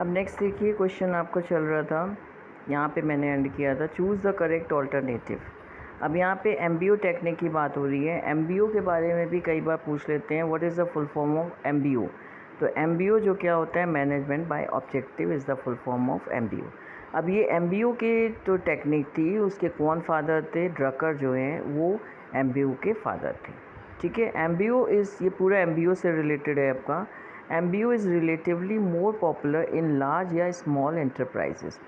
अब नेक्स्ट देखिए, क्वेश्चन आपको चल रहा था, यहाँ पे मैंने एंड किया था, चूज़ द करेक्ट ऑल्टरनेटिव। अब यहाँ पे एमबीओ टेक्निक की बात हो रही है। एमबीओ के बारे में भी कई बार पूछ लेते हैं, what is the full form of MBO. तो एमबीओ जो क्या होता है, management by objective is the full form of MBO. अब ये एमबीओ के जो टेक्निक थी उसके कौन फादर थे, ड्रकर जो हैं वो एमबीओ के फादर थे। ठीक है, एमबीओ इज़, ये पूरा एमबीओ से रिलेटेड है आपका। MBO is relatively more popular in large या small enterprises।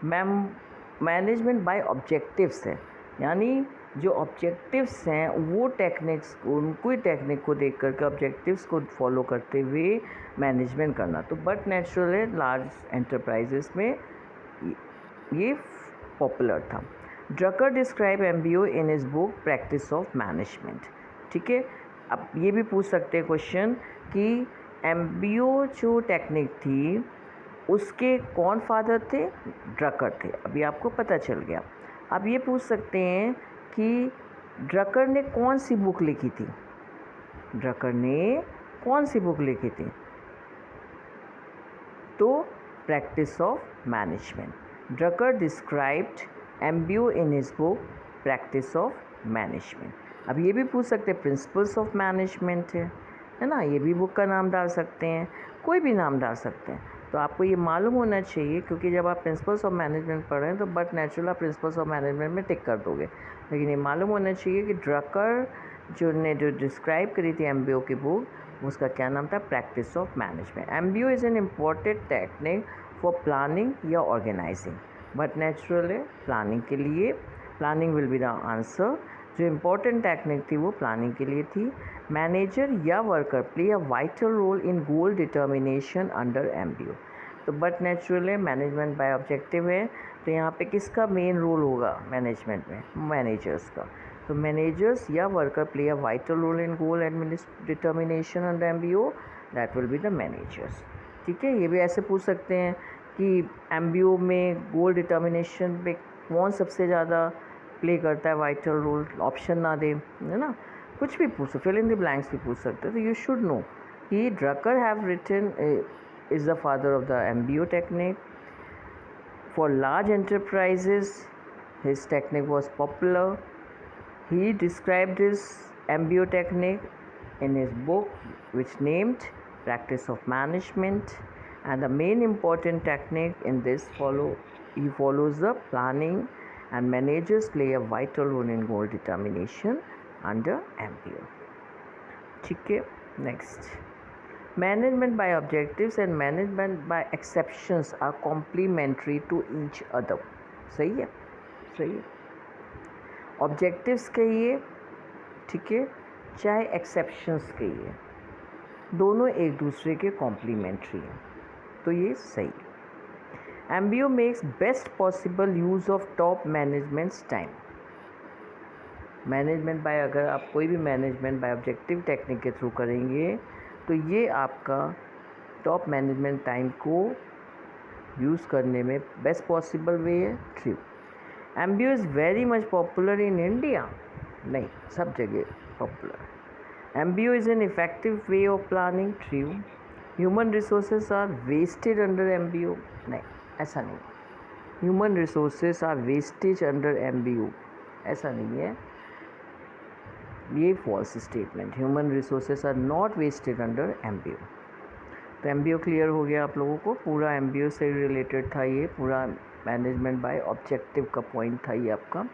Management by objectives है, यानी जो ऑब्जेक्टिव्स हैं वो टेक्निक्स, उनको ही टेक्निक को देख करके ऑब्जेक्टिव्स को फॉलो करते हुए मैनेजमेंट करना। तो बट नेचुरल है, लार्ज एंटरप्राइजेस में ये पॉपुलर था। Drucker describe MBO in his book practice of management. ठीक है, अब ये भी पूछ सकते हैं क्वेश्चन कि MBO जो टेक्निक थी उसके कौन फादर थे, ड्रकर थे। अभी आपको पता चल गया। अब ये पूछ सकते हैं कि ड्रकर ने कौन सी बुक लिखी थी, ड्रकर ने कौन सी बुक लिखी थी, तो practice of management. Drucker described MBO in his book practice of management. अब ये भी पूछ सकते हैं प्रिंसिपल्स ऑफ मैनेजमेंट है ना, ये भी बुक का नाम डाल सकते हैं, कोई भी नाम डाल सकते हैं। तो आपको ये मालूम होना चाहिए, क्योंकि जब आप प्रिंसिपल्स ऑफ मैनेजमेंट पढ़ रहे हैं तो बट नेचुरल आप प्रिंसिपल्स ऑफ मैनेजमेंट में टिक कर दोगे, लेकिन ये मालूम होना चाहिए कि ड्रकर जो डिस्क्राइब करी थी MBO की बुक, उसका क्या नाम था, practice of management. MBO is an important technique for planning या ऑर्गेनाइजिंग। बट नेचुरल है, प्लानिंग के लिए, planning will be the answer. जो इम्पोर्टेंट टेक्निक थी वो प्लानिंग के लिए थी। मैनेजर या worker play a vital role in goal determination under MBO। तो बट नेचुरल है, मैनेजमेंट बाय ऑब्जेक्टिव है, तो यहाँ पे किसका मेन रोल होगा मैनेजमेंट में, मैनेजर्स का। तो मैनेजर्स या worker play a vital role in goal determination under MBO, that will be the managers. ठीक है, ये भी ऐसे पूछ सकते हैं कि MBO में गोल डिटर्मिनेशन पे कौन सबसे ज़्यादा प्ले करता है वाइटल रोल, ऑप्शन ना दे, है ना, कुछ भी पूछ, फिल इन द ब्लैंक्स भी पूछ सकते हैं। तो यू शुड नो कि Drucker have written is the father of the MBO technique. For large enterprises his technique was popular. He described his MBO technique in his book which named practice of management, and the main important technique in this he follows the planning, and managers play a vital role in goal determination under MBO. ठीक है, next, management by objectives and management by exceptions are complementary to each other। सही है, सही है, objectives कहिए, ठीक है, चाहे एक्सेप्शंस कहिए, दोनों एक दूसरे के कॉम्प्लीमेंट्री हैं, तो ये सही है। MBO makes best possible use of top managements time. Management by, अगर आप कोई भी मैनेजमेंट बाय ऑब्जेक्टिव टेक्निक के थ्रू करेंगे तो ये आपका टॉप मैनेजमेंट टाइम को यूज़ करने में बेस्ट पॉसिबल वे है, true. MBO is very much popular in India, नहीं, सब जगह popular. MBO is an effective way of planning, true। Human resources are wasted under MBO, नहीं, ऐसा नहीं। Human resources are wastage under MBO, ऐसा नहीं है, ये false statement। Human resources are not wasted under MBO। तो MBO क्लियर हो गया आप लोगों को, पूरा MBO से रिलेटेड था ये, पूरा मैनेजमेंट बाय ऑब्जेक्टिव का पॉइंट था ये आपका।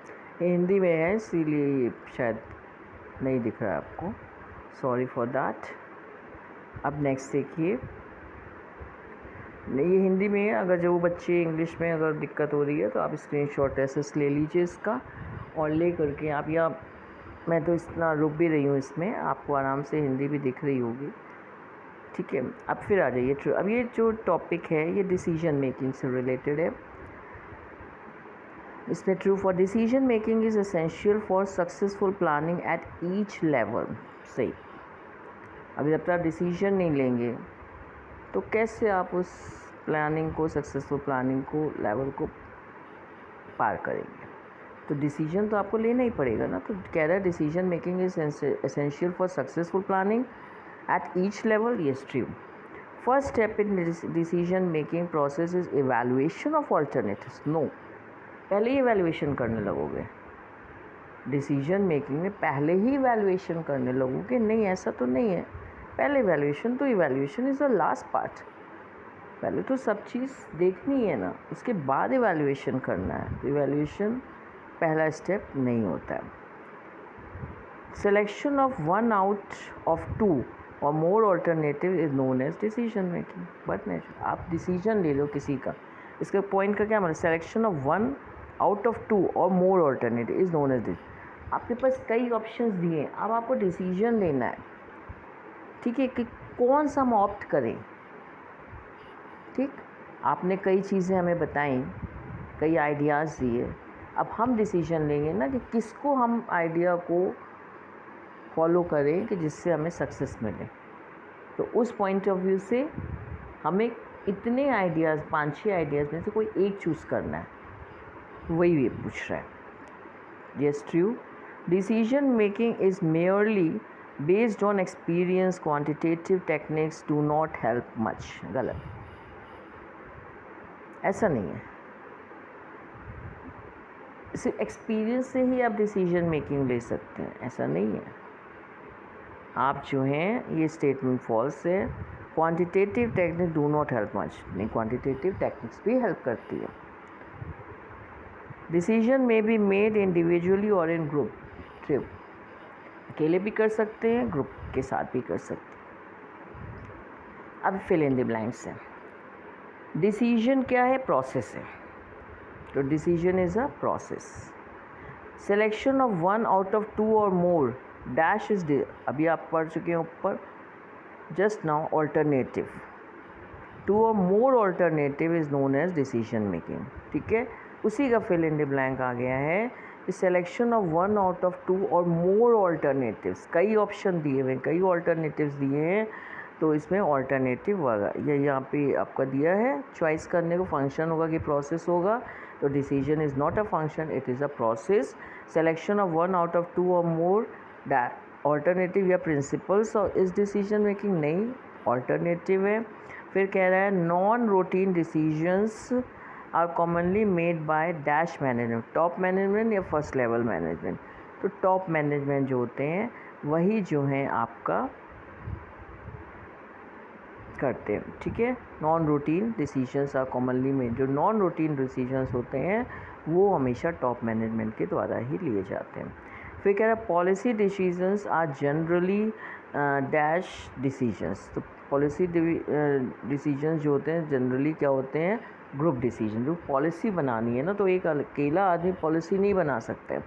ये हिंदी में है इसीलिए ये शायद नहीं दिख रहा है आपको, सॉरी फॉर दैट। अब नेक्स्ट देखिए, नहीं ये हिंदी में है, अगर जो बच्चे इंग्लिश में अगर दिक्कत हो रही है तो आप स्क्रीनशॉट ऐसे ले लीजिए इसका, और ले करके आप, या मैं तो इतना रुक भी रही हूँ इसमें, आपको आराम से हिंदी भी दिख रही होगी। ठीक है, अब फिर आ जाइए ट्रू। अब ये जो टॉपिक है ये डिसीजन मेकिंग से रिलेटेड है। इसमें true, for decision making is essential for successful planning at each level. सही, अभी जब तक आप डिसीजन नहीं लेंगे तो कैसे आप उस प्लानिंग को, सक्सेसफुल प्लानिंग को, लेवल को पार करेंगे। तो डिसीजन तो आपको लेना ही पड़ेगा ना। तो कह रहा है decision making is essential for successful planning at each level, yes true. First step in decision making process is evaluation of alternatives. No, पहले ही इवैल्यूएशन करने लगोगे डिसीजन मेकिंग में, पहले ही इवैल्यूएशन करने लगोगे, नहीं ऐसा तो नहीं है। पहले इवैल्यूएशन, तो evaluation is the last part. पहले तो सब चीज़ देखनी है ना, उसके बाद इवैल्यूएशन करना है। तो इवैल्यूएशन पहला स्टेप नहीं होता है। Selection of one out of two और more alternative is known as decision making. But nature, आप डिसीजन ले लो किसी का, इसका पॉइंट का क्या मतलब, selection of one out of two और more alternative is known as. आपके पास कई ऑप्शंस दिए हैं, अब आपको डिसीजन लेना है, ठीक है, कि कौन सा हम ऑप्ट करें। ठीक, आपने कई चीज़ें हमें बताई, कई आइडियाज़ दिए, अब हम डिसीजन लेंगे ना कि किसको हम आइडिया को फॉलो करें कि जिससे हमें सक्सेस मिले। तो उस पॉइंट ऑफ व्यू से हमें इतने आइडियाज़, 5-6 आइडियाज़ में से कोई एक चूज़ करना है, वही ये पूछ रहा है। Yes, true. Decision making is merely based on experience, quantitative techniques do not help much. गलत, ऐसा नहीं है। सिर्फ एक्सपीरियंस से ही आप डिसीजन मेकिंग ले सकते हैं, ऐसा नहीं है। आप जो हैं, ये स्टेटमेंट फॉल्स है। Quantitative technique do not help much, नहीं, क्वांटिटेटिव टेक्निक्स भी हेल्प करती है। डिसीजन में बी मेड इंडिविजुअली और इन ग्रुप। ट्रू, अकेले भी कर सकते हैं, ग्रुप के साथ भी कर सकते हैं। अब फिल इन द ब्लैंक्स है। डिसीजन क्या है, प्रोसेस है। तो decision is a process. Selection of one out of two और मोर डैश इज, अभी आप पढ़ चुके हैं ऊपर जस्ट नाउ, ऑल्टरनेटिव। टू और more alternative is known as decision making. ठीक है, उसी का फिल इन द ब्लैंक आ गया है। Selection of one out of two और मोर ऑल्टरनेटिव्स, कई ऑप्शन दिए हुए, कई ऑल्टरनेटिव्स दिए हैं, तो इसमें ऑल्टरनेटिव वगैरह ये यहाँ पे आपका दिया है। चॉइस करने को फंक्शन होगा कि प्रोसेस होगा, तो decision is not a function, it is a process. Selection of one out of two और मोर ऑल्टरनेटिव या प्रिंसिपल्स और इस डिसीजन मेकिंग, नहीं, ऑल्टरनेटिव है। फिर कह रहा है non routine decisions are commonly made by dash management, top management या फर्स्ट लेवल मैनेजमेंट। तो टॉप मैनेजमेंट जो होते हैं वही जो हैं आपका करते हैं। ठीक है, non routine decisions are commonly made, जो नॉन रूटीन डिसीजंस होते हैं वो हमेशा टॉप मैनेजमेंट के द्वारा ही लिए जाते हैं। फिर कह रहा है policy decisions are generally dash decisions. तो पॉलिसी डिसीजंस जो होते हैं जनरली क्या होते हैं, ग्रुप डिसीजन। जो पॉलिसी बनानी है ना, तो एक अकेला आदमी पॉलिसी नहीं बना सकते,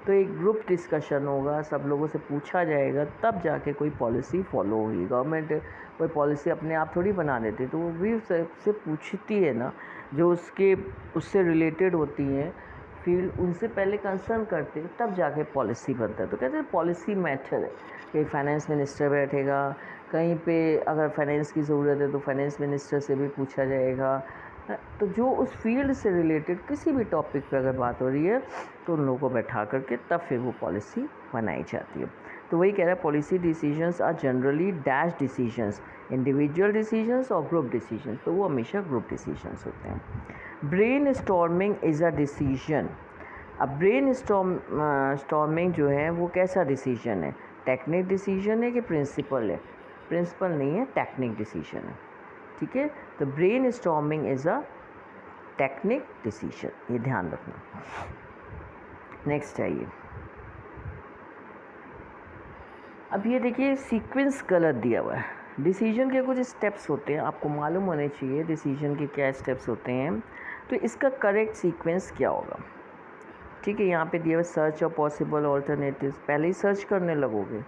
तो एक ग्रुप डिस्कशन होगा, सब लोगों से पूछा जाएगा, तब जाके कोई पॉलिसी फॉलो होगी। गवर्नमेंट कोई पॉलिसी अपने आप थोड़ी बना देती, तो वो भी उससे पूछती है ना, जो उससे रिलेटेड होती हैं फील्ड, उनसे पहले कंसर्न करते हैं, तब जाके पॉलिसी बनता है। तो कहते हैं पॉलिसी मैटर है। कहीं फाइनेंस मिनिस्टर बैठेगा, कहीं पे अगर फाइनेंस की ज़रूरत है तो फाइनेंस मिनिस्टर से भी पूछा जाएगा। तो जो उस फील्ड से रिलेटेड किसी भी टॉपिक पे अगर बात हो रही है तो उन लोगों को बैठा करके तब फिर वो पॉलिसी बनाई जाती है। तो वही कह रहा है policy decisions are generally dash decisions, individual decisions और ग्रुप डिसीजंस, तो वो हमेशा ग्रुप डिसीजंस होते हैं। Brainstorming is a decision. अब ब्रेन स्टॉर्मिंग जो है वो कैसा डिसीजन है, टेक्निक डिसीजन है कि प्रिंसिपल है? प्रिंसिपल नहीं है, टेक्निक डिसीजन है। ठीक है, तो brain storming is a technique decision, ये ध्यान रखना। नेक्स्ट है ये, अब ये देखिए सीक्वेंस गलत दिया हुआ है। डिसीजन के कुछ स्टेप्स होते हैं, आपको मालूम होने चाहिए डिसीजन के क्या स्टेप्स होते हैं, तो इसका करेक्ट सीक्वेंस क्या होगा। ठीक है, यहाँ पे दिया हुआ सर्च ऑफ पॉसिबल ऑल्टरनेटिव्स, पहले ही सर्च करने लगोगे,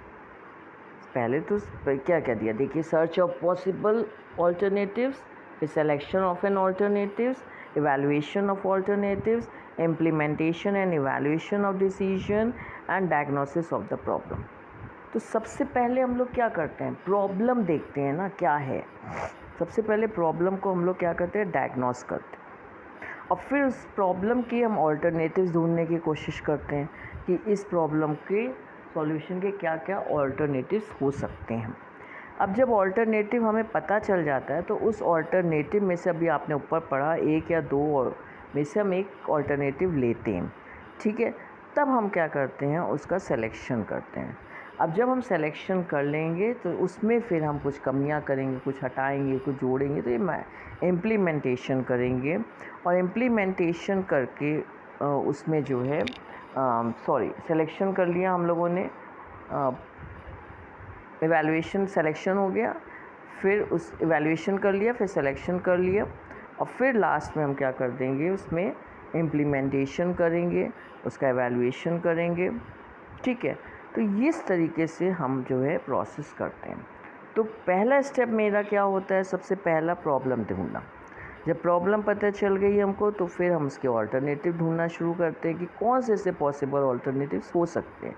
पहले तो क्या क्या दिया, देखिए सर्च ऑफ पॉसिबल ऑल्टरनेटिव्स, फिर selection of an alternatives, evaluation of alternatives, implementation and evaluation of decision and diagnosis of the problem. तो सबसे पहले हम लोग क्या करते हैं, प्रॉब्लम देखते हैं ना क्या है। सबसे पहले प्रॉब्लम को हम लोग क्या करते हैं, डायग्नोस करते हैं, और फिर उस प्रॉब्लम की हम ऑल्टरनेटिव्स ढूंढने की कोशिश करते हैं कि इस प्रॉब्लम के सॉल्यूशन के क्या क्या ऑल्टरनेटिव्स हो सकते हैं। अब जब ऑल्टरनेटिव हमें पता चल जाता है तो उस ऑल्टरनेटिव में से, अभी आपने ऊपर पढ़ा, एक या दो और में से हम एक ऑल्टरनेटिव लेते हैं, ठीक है। तब हम क्या करते हैं, उसका सिलेक्शन करते हैं। अब जब हम सिलेक्शन कर लेंगे तो उसमें फिर हम कुछ कमियां करेंगे, कुछ हटाएंगे, कुछ जोड़ेंगे, तो ये इम्प्लीमेंटेशन करेंगे। और इम्प्लीमेंटेशन करके उसमें जो है सिलेक्शन कर लिया हम लोगों ने, एवेलुएशन सिलेक्शन हो गया, फिर उस एवेलुएशन कर लिया, फिर सिलेक्शन कर लिया, और फिर लास्ट में हम क्या कर देंगे, उसमें इम्प्लीमेंटेशन करेंगे, उसका एवेलुएशन करेंगे, ठीक है। तो इस तरीके से हम जो है प्रोसेस करते हैं। तो पहला स्टेप मेरा क्या होता है, सबसे पहला प्रॉब्लम ढूंढना। जब प्रॉब्लम पता चल गई हमको तो फिर हम उसके ऑल्टरनेटिव ढूंढना शुरू करते हैं कि कौन से ऐसे पॉसिबल ऑल्टरनेटिव्स हो सकते हैं।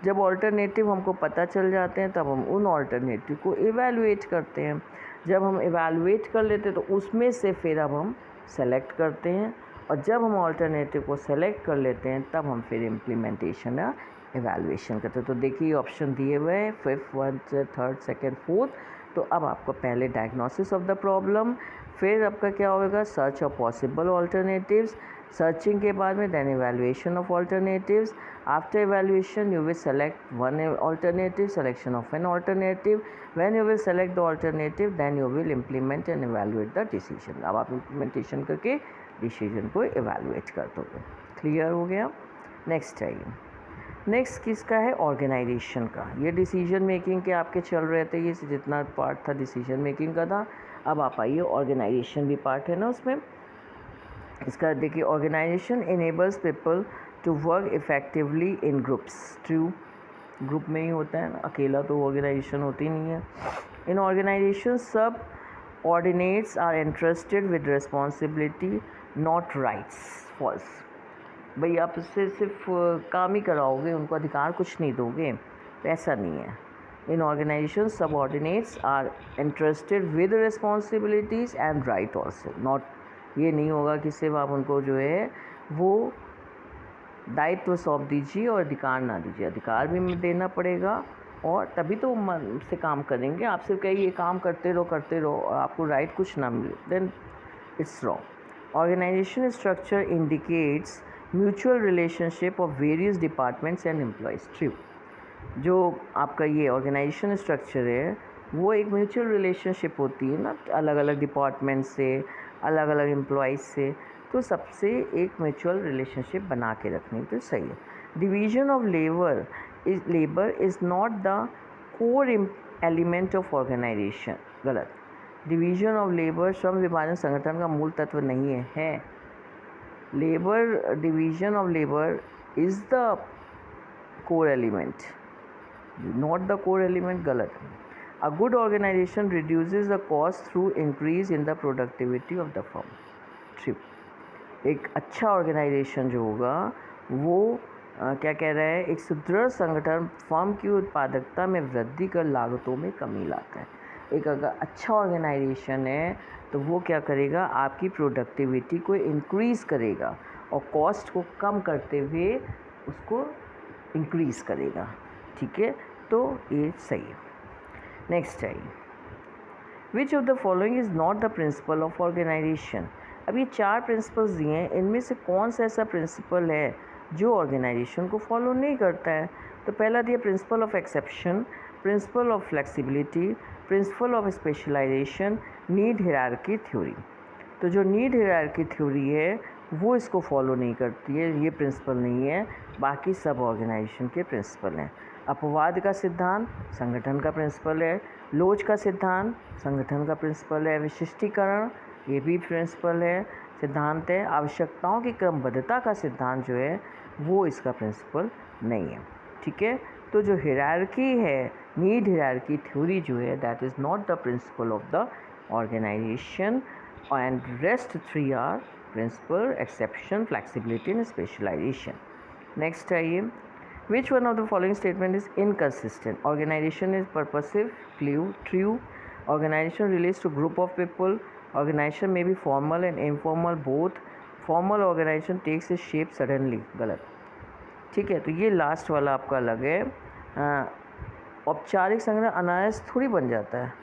जब ऑल्टरनेटिव हमको पता चल जाते हैं तब हम उन ऑल्टरनेटिव को इवैल्यूएट करते हैं। जब हम इवैल्यूएट कर लेते हैं तो उसमें से फिर अब हम सेलेक्ट करते हैं, और जब हम ऑल्टरनेटिव को सेलेक्ट कर लेते हैं तब हम फिर इम्प्लीमेंटेशन या इवैल्यूएशन करते हैं। तो देखिए ऑप्शन दिए हुए हैं, 5th, 1st, 3rd, 2nd, 4th। तो अब आपको पहले डायग्नोसिस ऑफ द प्रॉब्लम, फिर आपका क्या होगा, search of possible alternatives, searching के बाद में then evaluation of alternatives. After evaluation you will select one alternative, selection of an alternative. When you will select the alternative then you will implement and evaluate the decision. अब आप implementation करके decision को evaluate कर दोगे। Clear हो गया। Next आइए, next किसका है, ऑर्गेनाइजेशन का। ये डिसीजन मेकिंग के आपके चल रहे थे, ये जितना पार्ट था डिसीजन मेकिंग का था। अब आप आइए, ऑर्गेनाइजेशन भी पार्ट है ना उसमें। इसका देखिए, organisation enables people to work effectively in groups. True, group में ही होता है ना, अकेला तो ऑर्गेनाइजेशन होती नहीं है। In organisation subordinates are interested with responsibility not rights. False. भाई आप उससे सिर्फ काम ही कराओगे, उनको अधिकार कुछ नहीं दोगे, तो ऐसा नहीं है। In organisation subordinates are interested with responsibilities and right also. Not, ये नहीं होगा कि सिर्फ आप उनको जो है वो दायित्व सौंप दीजिए और अधिकार ना दीजिए, अधिकार भी देना पड़ेगा और तभी तो मन से काम करेंगे। आप सिर्फ कहिए ये काम करते रहो और आपको राइट कुछ ना मिले, then it's wrong. Organisation structure indicates mutual relationship of various departments and employees. True, जो आपका ये ऑर्गेनाइजेशन स्ट्रक्चर है वो एक म्यूचुअल रिलेशनशिप होती है ना, अलग अलग डिपार्टमेंट से, अलग अलग एम्प्लॉयज़ से, तो सबसे एक म्यूचुअल रिलेशनशिप बना के रखनी तो सही है। Division of labour is not the core element of organisation. गलत। डिवीजन ऑफ लेबर, श्रम विभाजन संगठन का मूल तत्व नहीं है। Labour, division of labour is the core element, not the core element. गलत। A good organisation reduces the cost through increase in the productivity of the firm. True, एक अच्छा ऑर्गेनाइजेशन जो होगा वो क्या कह रहा है, एक सुदृढ़ संगठन फर्म की उत्पादकता में वृद्धि कर लागतों में कमी लाता है। एक अगर अच्छा ऑर्गेनाइजेशन है तो वो क्या करेगा, आपकी प्रोडक्टिविटी को इंक्रीज़ करेगा और कॉस्ट को कम करते हुए उसको इंक्रीज़ करेगा। ठीक है, तो ये सही है। नेक्स्ट है, which of the following is not the principle of organisation. अब ये 4 प्रिंसिपल्स दिए हैं, इनमें से कौन सा ऐसा प्रिंसिपल है जो ऑर्गेनाइजेशन को फॉलो नहीं करता है। तो पहला दिया principle of exception, principle of flexibility, principle of specialisation, need hierarchy theory. तो जो नीड हायरार्की थ्योरी है वो इसको फॉलो नहीं करती है, ये प्रिंसिपल नहीं है, बाकी सब ऑर्गेनाइजेशन के प्रिंसिपल हैं। अपवाद का सिद्धांत संगठन का प्रिंसिपल है, लोच का सिद्धांत संगठन का प्रिंसिपल है, विशिष्टीकरण ये भी प्रिंसिपल है, सिद्धांत है। आवश्यकताओं की क्रमबद्धता का सिद्धांत जो है वो इसका प्रिंसिपल नहीं है। ठीक है, तो जो हायरार्की है, नीड हायरार्की थ्योरी जो है, that is not the principle of the organisation, and rest 3 are principle, exception, flexibility and specialisation. Next है ये, which one of the following statement is inconsistent? Organization is purposive, true. Organization relates to group of people. Organization may be formal and informal both. Formal organization takes its shape suddenly. गलत। ठीक है, तो ये last वाला आपका अलग है। औपचारिक संगठन अनायास थोड़ी बन जाता है,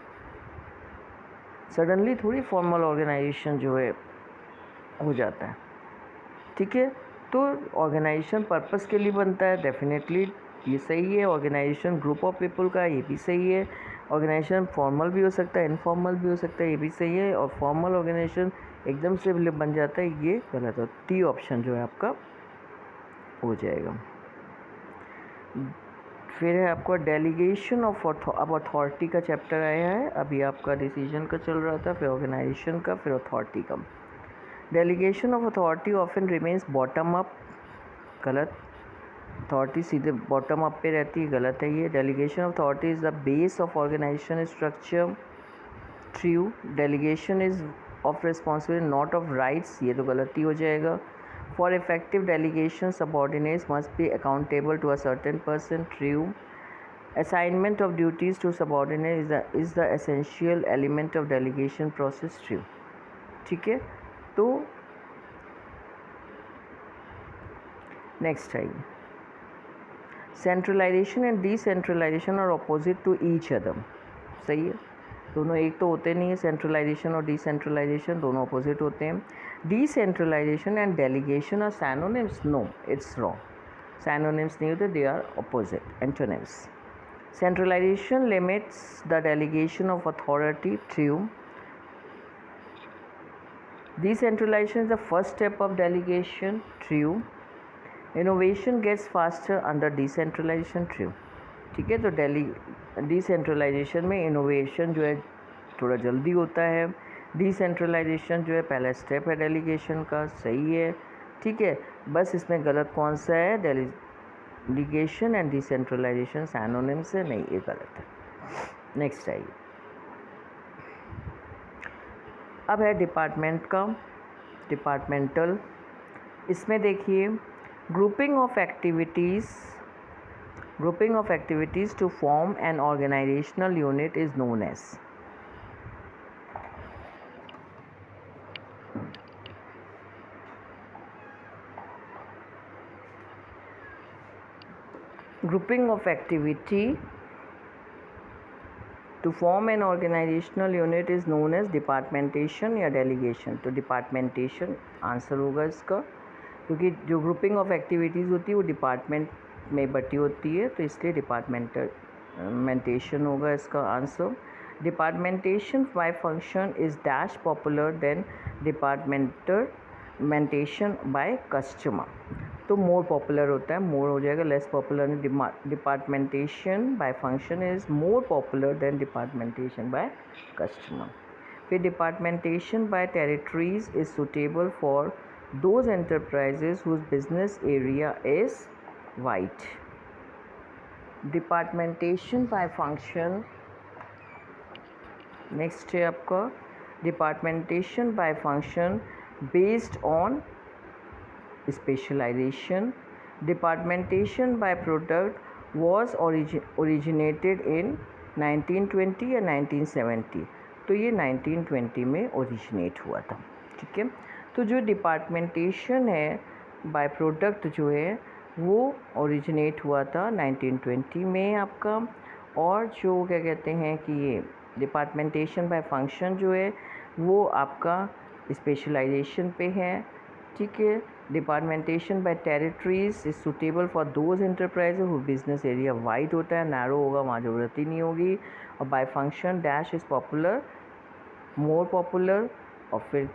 सडनली थोड़ी फॉर्मल ऑर्गेनाइजेशन जो है हो जाता है, ठीक है। तो ऑर्गेनाइजेशन पर्पस के लिए बनता है, डेफिनेटली ये सही है। ऑर्गेनाइजेशन ग्रुप ऑफ पीपल का, ये भी सही है। ऑर्गेनाइजेशन फॉर्मल भी हो सकता है, इनफॉर्मल भी हो सकता है, ये भी सही है। और फॉर्मल ऑर्गेनाइजेशन एकदम से बन जाता है, ये गलत है। टी ऑप्शन जो है आपका हो जाएगा। फिर है आपका डेलीगेशन ऑफ अब अथॉरिटी का चैप्टर आया है। अभी आपका डिसीजन का चल रहा था, फिर ऑर्गेनाइजेशन का, फिर अथॉरिटी का। Delegation of authority often remains bottom up, गलत। अथॉरिटी सीधे बॉटम अप पे रहती है, गलत है ये। Delegation of authority is the base of organisation structure, true. Delegation is of responsibility not of rights, ये तो गलती हो जाएगा। For effective delegation subordinates must be accountable to a certain person, true. Assignment of duties to subordinate is the essential element of delegation process, true, ठीक है। तो next आइए, centralization and decentralization और अपोजिट टू ईच अदर, सही है। दोनों एक तो होते नहीं है, सेंट्रलाइजेशन और डिसेंट्रलाइजेशन दोनों अपोजिट होते हैं। Decentralisation and delegation are synonyms, no it's wrong. Synonyms नहीं होते, they are opposite, antonyms. Centralisation limits the delegation of authority, true. Decentralization is the first step of delegation, true. Innovation gets faster under decentralization, true, ठीक है। तो decentralisation में innovation जो है थोड़ा जल्दी होता है। डिसेंट्रलाइजेशन जो है पहला स्टेप है डेलीगेशन का, सही है, ठीक है। बस इसमें गलत कौन सा है, डेलीगेशन एंड डिसेंट्रलाइजेशन सैनोनिम्स है, नहीं ये गलत है। नेक्स्ट आइए, अब है डिपार्टमेंट का, डिपार्टमेंटल। इसमें देखिए, grouping of activities to form an organisational unit is known as. Grouping of activity to form an organisational unit is known as departmentation या डेलीगेशन। तो डिपार्टमेंटेशन आंसर होगा इसका, क्योंकि जो ग्रुपिंग ऑफ एक्टिविटीज़ होती है वो डिपार्टमेंट में बटी होती है, तो इसलिए डिपार्टमेंटेशन होगा इसका answer. Departmentation by function is dash popular than departmentation by customer. तो मोर पॉपुलर होता है, मोर हो जाएगा, less popular. Departmentation by function is more popular than departmentation by customer. फिर departmentation by territories is suitable for those enterprises whose business area is wide. Departmentation by function, next है आपका departmentation by function based on specialization. Departmentation by product was originated in 1920 या 1970, तो ये 1920 में originate हुआ था, ठीक है। तो जो डिपार्टमेंटेशन है बाय प्रोडक्ट जो है वो ओरिजिनेट हुआ था 1920 में आपका। और जो क्या कहते हैं कि ये डिपार्टमेंटेशन बाय फंक्शन जो है वो आपका स्पेशलाइजेशन पे है, ठीक है। Departmentation by territories is suitable for those enterprise वो बिजनेस एरिया वाइड होता है, नैरो होगा, वहाँ ज़रूरत ही नहीं होगी। और by function dash is popular, more popular. और फिर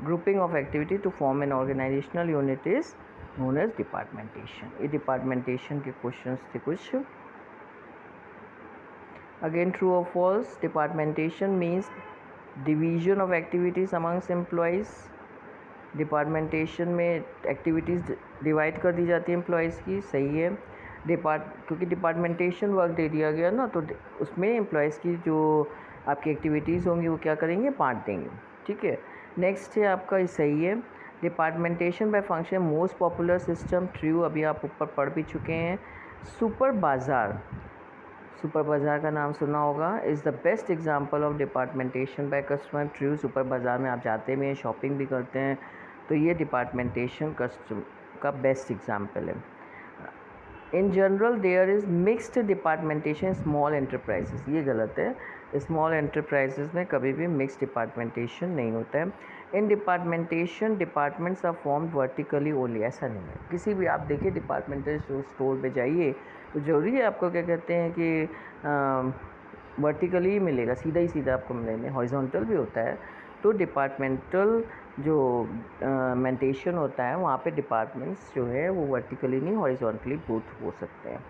grouping of activity to form an organisational unit is known as departmentation. ये डिपार्टमेंटेशन के क्वेश्चंस थे कुछ। अगेन ट्रू और false, departmentation means division of activities amongst employees. Departmentation में activities divide कर दी जाती है एम्प्लॉयज़ की, सही है। क्योंकि डिपार्टमेंटेशन वर्क दे दिया गया ना, तो उसमें एम्प्लॉयज़ की जो आपकी एक्टिविटीज़ होंगी वो क्या करेंगे, बांट देंगे, ठीक है। नेक्स्ट है आपका, सही है। Departmentation by function most popular system, true, अभी आप ऊपर पढ़ भी चुके हैं। सुपर बाज़ार का नाम सुना होगा, is the best example of departmentation by customer, true. Super bazaar में आप जाते भी हैं, शॉपिंग भी करते हैं, तो ये डिपार्टमेंटेशन कस्टमर का बेस्ट एग्जांपल है। In general there is mixed departmentation small enterprises, ये गलत है। स्मॉल एंटरप्राइजेस में कभी भी मिक्स डिपार्टमेंटेशन नहीं होता है। In departmentation departments are formed vertically only, ऐसा नहीं है। किसी भी आप देखिए डिपार्टमेंटल स्टोर पे जाइए तो ज़रूरी है आपको क्या कहते हैं कि वर्टिकली ही मिलेगा, सीधा ही सीधा आपको मिलेंगे, हॉरिजॉन्टल भी होता है। तो डिपार्टमेंटल जो मेंटेशन होता है वहाँ पे डिपार्टमेंट्स जो है वो वर्टिकली नहीं हॉरिजॉन्टली बोथ हो सकते हैं,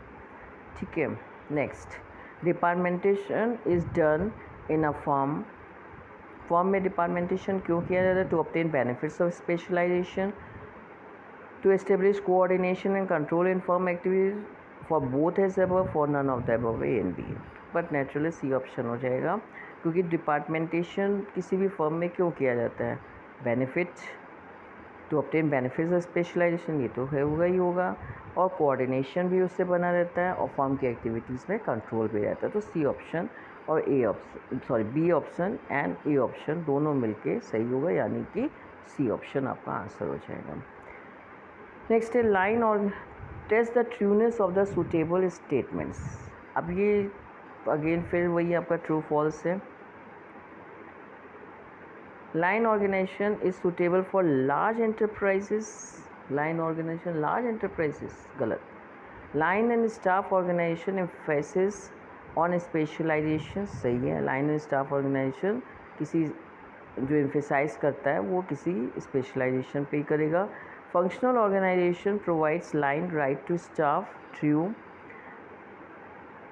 ठीक है। Next, departmentation is done in a form में डिपार्टमेंटेशन क्यों किया जाता है? To obtain benefits of specialisation, to establish coordination and control in firm activities for both as above, for none of the above, A and B। But naturally C option हो जाएगा, क्योंकि डिपार्टमेंटेशन किसी भी फर्म में क्यों किया जाता है? Benefit, to obtain benefits of specialisation, ये तो होगा ही होगा, और कोऑर्डिनेशन भी उससे बना रहता है, और फर्म की एक्टिविटीज़ में कंट्रोल भी रहता है। तो सी ऑप्शन और A option, B option and A option दोनों मिलके सही होगा, यानी कि सी ऑप्शन आपका आंसर हो जाएगा। नेक्स्ट है लाइन और test the trueness of the suitable statements. अब ये अगेन फिर वही आपका ट्रू फॉल्स है। Line organisation is suitable for large enterprises, line organisation large enterprises, गलत। Line and staff organisation emphasis on specialisation, सही है। लाइन एंड स्टाफ ऑर्गेनाइजेशन किसी जो एम्फेसाइज करता है वो किसी स्पेशलाइजेशन पे ही करेगा। Functional organisation provides line right to staff, true.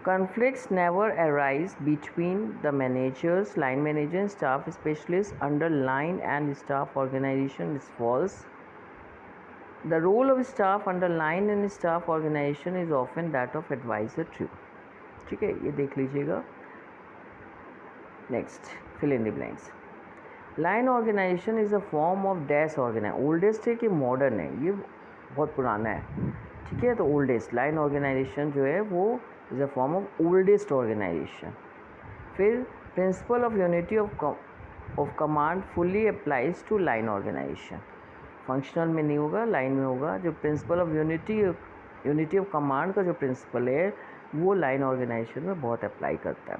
Conflicts never arise between the managers, line manager and staff specialists under line and staff organization is false. The role of staff under line and staff organization is often that of advisor, true। ठीक है, ये देख लीजिएगा। Next, fill in the blanks। Line organisation is a form of dash organise, oldest है कि modern है? ये बहुत पुराना है, ठीक है। तो ओल्डेस्ट लाइन ऑर्गेनाइजेशन जो है वो is a form of oldest organisation. फिर principle of unity of command fully applies to line organisation, functional में नहीं होगा, लाइन में होगा। जो principle of unity of command का जो प्रिंसिपल है वो लाइन ऑर्गेनाइजेशन में बहुत अप्लाई करता है,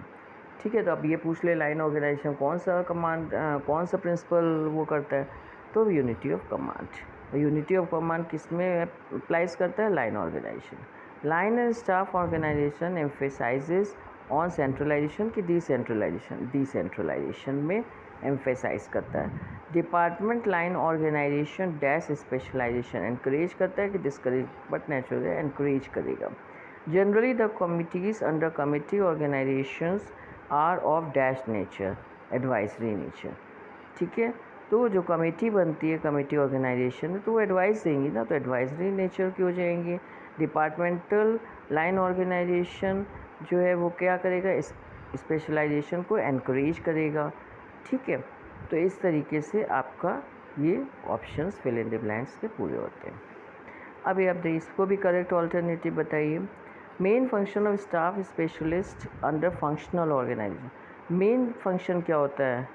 ठीक है। तो अब ये पूछ ले लाइन ऑर्गेनाइजेशन कौन सा कमांड कौन सा प्रिंसिपल वो करता है? तो unity of command. Unity of command किस में अप्लाइज करता है? Line organisation. Line and staff organisation emphasises on centralisation की डिसेंट्रलाइजेशन में एम्फेसाइज करता है। Department line organisation dash specialisation encourage करता है कि डिस्करेज, बट नेचुरल एनकरेज करेगा। Generally the committees under committee organisations are of dash nature, advisory nature, ठीक है। तो जो कमेटी बनती है कमेटी ऑर्गेनाइजेशन में तो वो एडवाइस देंगी ना, तो एडवाइजरी नेचर की हो जाएंगी। डिपार्टमेंटल लाइन ऑर्गेनाइजेशन जो है वो क्या करेगा? स्पेशलाइजेशन को एनकरेज करेगा, ठीक है। तो इस तरीके से आपका ये options fill in the blanks के पूरे होते हैं। अभी आप इसको भी करेक्ट ऑल्टरनेटिव बताइए। Main function of staff specialist under functional organisation, main function क्या होता है?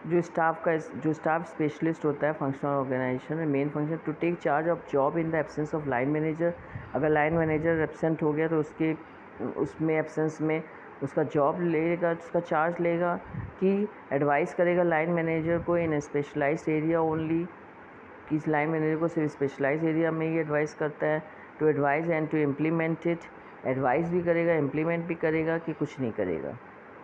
जो स्टाफ स्पेशलिस्ट होता है फंक्शनल ऑर्गेनाइजेशन में, main function to take charge of job in the absence of line manager. अगर लाइन मैनेजर एब्सेंट हो गया तो उसमें एब्सेंस में उसका जॉब लेगा, उसका चार्ज लेगा, कि एडवाइस करेगा लाइन मैनेजर को इन स्पेशलाइज्ड एरिया ओनली, कि इस लाइन मैनेजर को सिर्फ स्पेशलाइज एरिया में ही एडवाइस करता है। To advice and to implement it, advice भी करेगा इम्प्लीमेंट भी करेगा कि कुछ नहीं करेगा।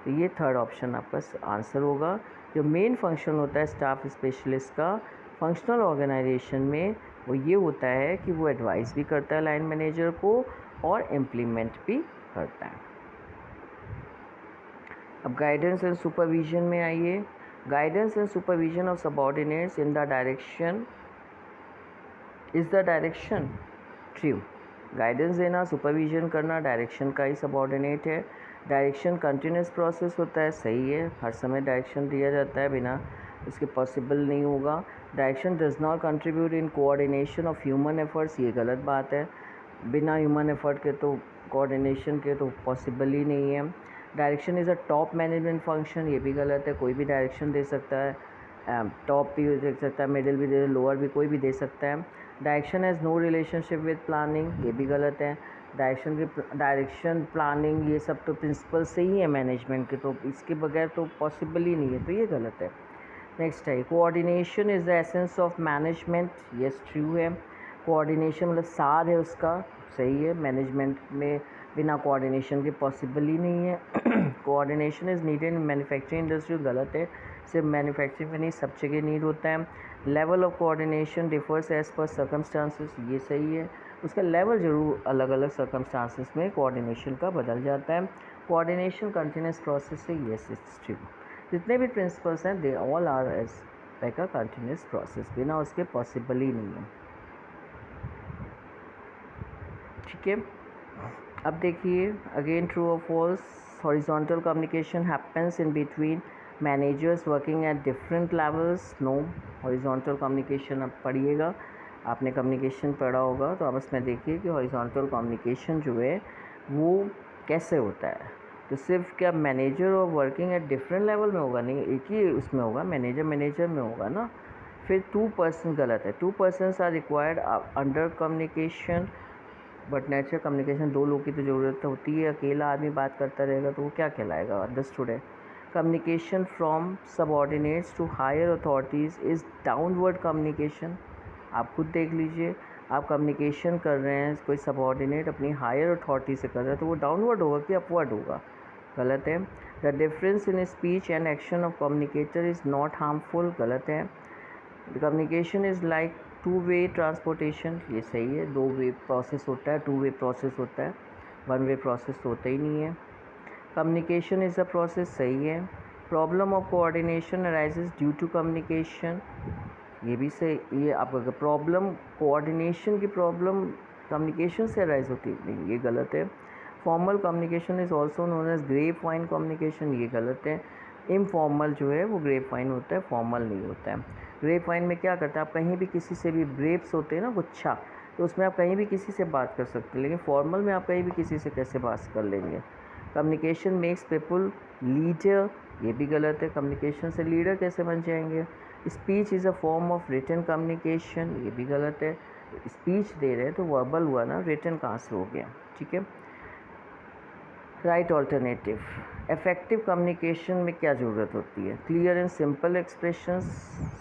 तो ये थर्ड ऑप्शन आपका आंसर होगा। जो मेन फंक्शन होता है स्टाफ स्पेशलिस्ट का फंक्शनल ऑर्गेनाइजेशन में वो ये होता है कि वो एडवाइस भी करता है लाइन मैनेजर को और इम्प्लीमेंट भी करता है। अब गाइडेंस एंड सुपरविजन में आइए। Guidance and supervision of subordinates in the direction is the direction, true. Guidance देना, सुपरविजन करना डायरेक्शन का ही सबऑर्डिनेट है। डायरेक्शन कंटिन्यूस प्रोसेस होता है, सही है। हर समय डायरेक्शन दिया जाता है, बिना इसके पॉसिबल नहीं होगा। Direction does not contribute in coordination of human efforts, ये गलत बात है। बिना ह्यूमन एफर्ट के तो कोऑर्डिनेशन के तो पॉसिबल ही नहीं है। Direction is a top management function, ये भी गलत है। कोई भी डायरेक्शन दे सकता है, टॉप भी दे सकता है, मिडिल भी दे, लोअर भी, कोई भी दे सकता है। Direction has no relationship with planning, ये भी गलत है। डायरेक्शन प्लानिंग ये सब तो प्रिंसिपल से ही है मैनेजमेंट के, तो इसके बगैर तो पॉसिबल ही नहीं है, तो ये गलत है। नेक्स्ट है coordination is the essence of management, yes true है। कोऑर्डिनेशन मतलब सार है उसका, सही है। मैनेजमेंट में बिना कोऑर्डिनेशन के पॉसिबल ही नहीं है। Coordination is needed in manufacturing industry, गलत है। सिर्फ मैन्युफैक्चरिंग में नहीं, सब जगह नीड होता है। Level of coordination differs as per circumstances, ये सही है। उसका लेवल ज़रूर अलग अलग सर्कमस्टांसेस में कोऑर्डिनेशन का बदल जाता है। कोऑर्डिनेशन कंटिन्यूस प्रोसेस है, यस इट्स ट्रू। जितने भी प्रिंसिपल्स हैं they all are as like a continuous process, बिना उसके पॉसिबल ही नहीं है। ठीक है, अब देखिए अगेन ट्रू और false. Horizontal communication happens in between managers working at different levels, no. Horizontal communication अब पढ़िएगा, आपने कम्युनिकेशन पढ़ा होगा तो आप इसमें देखिए कि हॉरिजॉन्टल कम्युनिकेशन जो है वो कैसे होता है। तो सिर्फ क्या मैनेजर और वर्किंग एट डिफरेंट लेवल में होगा, नहीं, एक ही उसमें होगा, मैनेजर में होगा ना। फिर 2 पर्सन गलत है। 2 persons are required under communication, but natural communication 2 लोग की तो ज़रूरत होती है। अकेला आदमी बात करता रहेगा तो वो क्या कहलाएगा, अंडरस्टूड है। Communication from subordinates to higher authorities is downward communication. आप खुद देख लीजिए, आप कम्युनिकेशन कर रहे हैं, कोई सबऑर्डिनेट अपनी हायर अथॉरिटी से कर रहा है तो वो डाउनवर्ड होगा कि अपवर्ड होगा, गलत है। The difference in speech and action of communicator is not harmful, गलत है। Communication is like 2 way transportation, ये सही है। 2 वे प्रोसेस होता है, 2 वे प्रोसेस होता है, 1 वे प्रोसेस तो होता ही नहीं है। कम्युनिकेशन इज़ अ प्रोसेस, सही है। Problem of coordination arises due to communication, ये भी सही। ये आपका प्रॉब्लम, कोऑर्डिनेशन की प्रॉब्लम कम्युनिकेशन से अराइज होती नहीं, ये गलत है। Formal communication is also known as grape vine communication, ये गलत है। इनफॉर्मल जो है वो ग्रेप वाइन होता है, फॉर्मल नहीं होता है। ग्रेप वाइन में क्या करता है, आप कहीं भी किसी से भी, ग्रेप्स होते हैं ना गुच्छा, तो उसमें आप कहीं भी किसी से बात कर सकते हैं, लेकिन फॉर्मल में आप कहीं भी किसी से कैसे बात कर लेंगे। कम्युनिकेशन मेक्स पीपल लीडर, ये भी गलत है। कम्युनिकेशन से लीडर कैसे बन जाएंगे। Speech is a form of written communication, ये भी गलत है। स्पीच दे रहे हैं तो वर्बल हुआ ना, रिटन कहाँ से हो गया, ठीक है। राइट ऑल्टरनेटिव, इफेक्टिव कम्युनिकेशन में क्या ज़रूरत होती है, क्लियर एंड सिंपल एक्सप्रेशंस,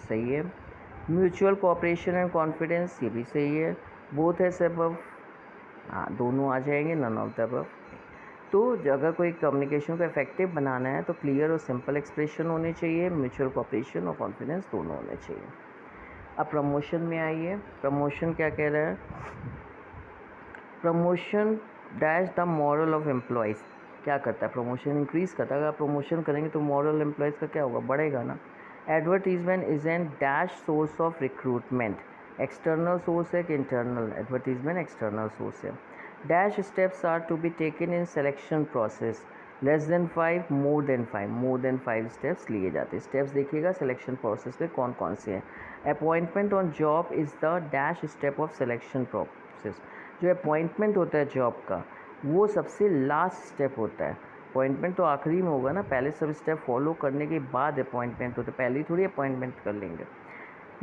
सही है। म्यूचुअल कोऑपरेशन एंड कॉन्फिडेंस, ये भी सही है। बोथ है सबब, हाँ दोनों आ जाएंगे, नन ऑफ द अबव। तो अगर कोई कम्युनिकेशन को इफेक्टिव बनाना है तो क्लियर और सिंपल एक्सप्रेशन होने चाहिए, म्यूचुअल कोऑपरेशन और कॉन्फिडेंस दोनों होने चाहिए। अब प्रमोशन में आइए, प्रमोशन क्या कह रहा है, promotion dash the moral of employees, क्या करता है, प्रमोशन इंक्रीज़ करता है। अगर प्रमोशन करेंगे तो मॉरल एम्प्लॉयज़ का क्या होगा, बढ़ेगा ना। Advertisement is an dash source of recruitment, external source है कि इंटरनल, एडवर्टीजमेंट एक्सटर्नल सोर्स है। Dash steps are to be taken in selection process, less than 5, more than 5, more than 5 steps लिए जाते हैं। स्टेप्स देखिएगा सिलेक्शन प्रोसेस में कौन कौन से हैं। Appointment on job is the dash step of selection process, जो अपॉइंटमेंट होता है जॉब का वो सबसे लास्ट स्टेप होता है। अपॉइंटमेंट तो आखिरी में होगा ना, पहले सब स्टेप फॉलो करने के बाद अपॉइंटमेंट होता है, पहले ही थोड़ी अपॉइंटमेंट कर लेंगे।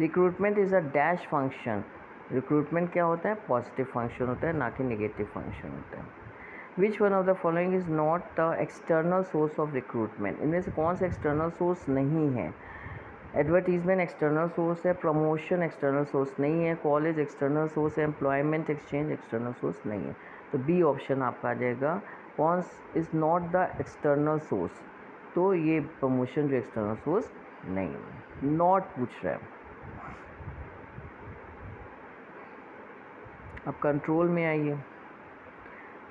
Recruitment is a dash function, recruitment क्या होता है, पॉजिटिव फंक्शन होता है, ना कि नेगेटिव फंक्शन होता है। विच one of the following is not the external source of recruitment, इनमें से कौन सा एक्सटर्नल सोर्स नहीं है। एडवर्टीजमेंट एक्सटर्नल सोर्स है, प्रमोशन एक्सटर्नल सोर्स नहीं है, कॉलेज एक्सटर्नल सोर्स है, एम्प्लॉयमेंट एक्सचेंज एक्सटर्नल सोर्स नहीं है। तो बी ऑप्शन आपका आ जाएगा, कौन is not the external source, तो ये प्रमोशन जो एक्सटर्नल सोर्स नहीं है, नॉट पूछ रहा है। अब कंट्रोल में आइए,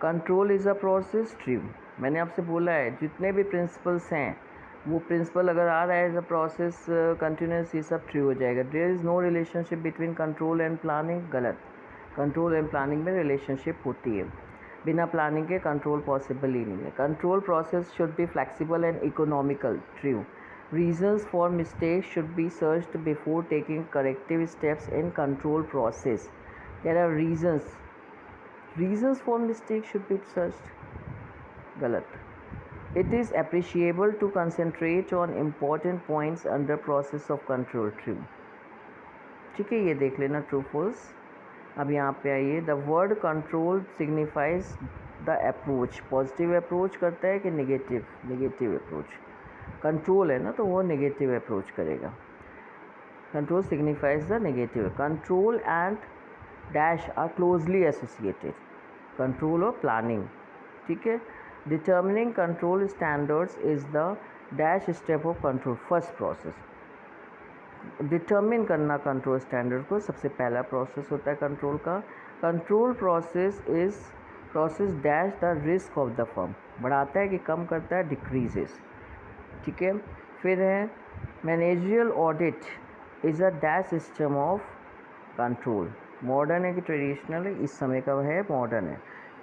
control is a process, true. मैंने आपसे बोला है जितने भी प्रिंसिपल्स हैं वो प्रिंसिपल अगर आ रहा है एज अ प्रोसेस कंटिन्यूस, ये सब ट्रू हो जाएगा। There is no relationship between control and planning, गलत। कंट्रोल एंड प्लानिंग में रिलेशनशिप होती है, बिना प्लानिंग के कंट्रोल पॉसिबल ही नहीं है। Control process should be flexible and economical, true. Reasons for mistake should be searched before taking corrective steps in control process, there are reasons for mistake should be searched, गलत। It is appreciable to concentrate on important points under process of control. True. ठीक है, ये देख लेना true false. अब यहाँ पे आइए. The word control signifies the approach. Positive approach करता है कि नेगेटिव अप्रोच. कंट्रोल है ना, तो वो नेगेटिव अप्रोच करेगा. Control signifies the negative. Control and dash are closely associated. Control और प्लानिंग. ठीक है. Determining control standards is the dash step of control first process. Determine करना कंट्रोल स्टैंडर्ड को सबसे पहला प्रोसेस होता है कंट्रोल का. Control process is process dash the risk of the firm. बढ़ाता है कि कम करता है, डिक्रीजेस. ठीक है. फिर है managerial audit is a dash system of control. Modern है कि ट्रेडिशनल है, इस समय का है मॉडर्न है.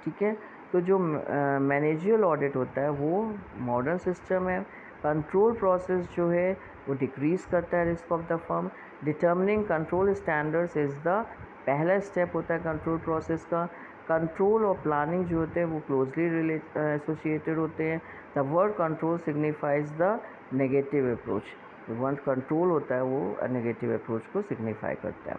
ठीक है. तो जो मैनेजरियल ऑडिट होता है वो मॉडर्न सिस्टम है. कंट्रोल प्रोसेस जो है वो डिक्रीज़ करता है risk of the firm. Determining control standards is the पहला स्टेप होता है कंट्रोल प्रोसेस का. कंट्रोल और प्लानिंग जो होते हैं वो क्लोजली एसोसिएटेड होते हैं. The word control signifies the negative approach. जो वर्ड कंट्रोल होता है वो नेगेटिव अप्रोच को सिग्निफाई करता है.